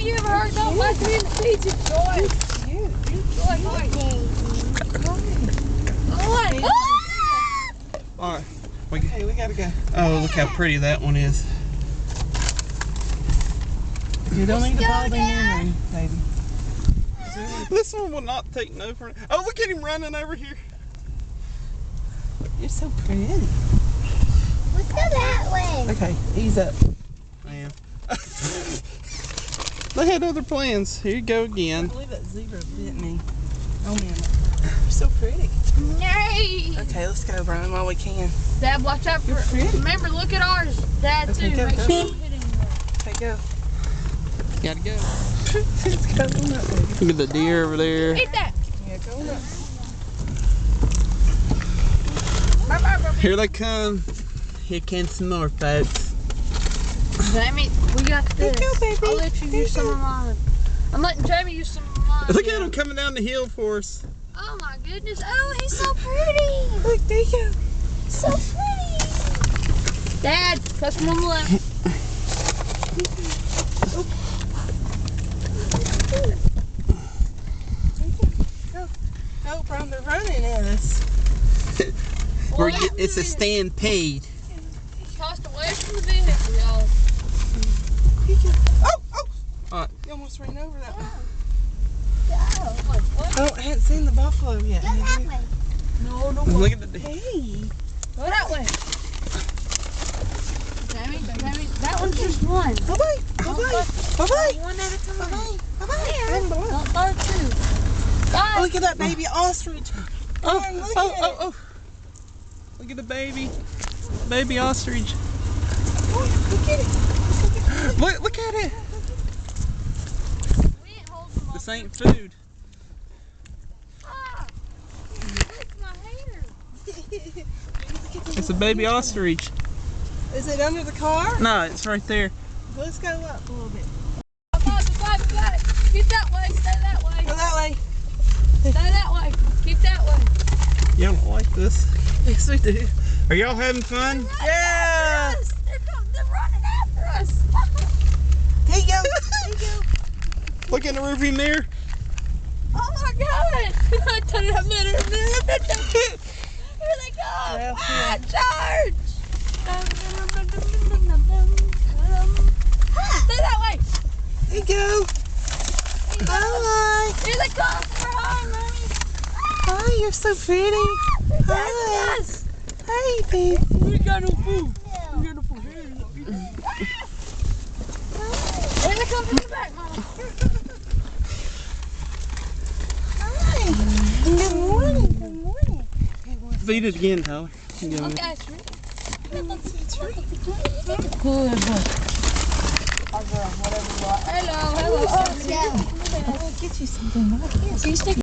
Jamie, you ever heard that? Like me in the pizza joy. Alright, we gotta go. Oh, look how pretty that one is. You don't need to ball in there, baby. This one will not take no for. Oh, look at him running over here. You're so pretty. Let's go that way. Okay, ease up. I am. They had other plans. Here you go again. I believe that zebra bit me. Oh man, you're so pretty. Yay! Okay, let's go, Brian, while we can. Dad, watch out for it. Remember, look at ours. Dad, Okay, too. go, Make go. sure you hit him. Okay, go. Gotta go. Let's go. Look at the deer over there. Eat that. Yeah, go up. Here they come. Here can some more, folks. Jamie, we got this. Go, baby. I'll let you use some of mine. I'm letting Jamie use some of mine. Look at him coming down the hill for us. Oh my goodness. Oh, he's so pretty. Look, there you go. So pretty. Dad, press him on the left. Go, Brian, they're running at us. It's a stampede. Tossed away from the vehicle, y'all. Oh! You almost ran over that one. Go. I hadn't seen the buffalo yet. Go that way. No, no. Look at the deer. Hey. Go that way. Jamie, that one's just one. Bye-bye. Bye-bye. Bye-bye. One at a time. Bye-bye. Don't Bye-bye. start two. Bye. Look at that baby ostrich. Look at Oh. Look at the baby. Baby ostrich. Oh, look at it. Look at it. We ain't holding them This all. ain't food. Ah, it's my hair. It's a baby ostrich. Is it under the car? No, it's right there. Let's go up a little bit. Bye. Keep that way. Stay that way. Go that way. Stay that way. Keep that way. Y'all don't like this? Yes, we do. Are y'all having fun? Yeah. They're running after us. There you go. There you go. Look in the rearview mirror. Oh my God. I tell you, a minute. Here they go. Well, Ah, charge. Stay that way. There you go. Hi. Here they come. We're home, Mommy. Hi, you're so pretty. Hi. Yes. Hi, baby. We got no food. We got no food. Here they come from the back, Mama. Hi. Good morning. Good morning. Feed it again, Tyler. Okay, it's ready. That's right. Good boy. Hello. Oh, yeah. I'll get you something. Can you stick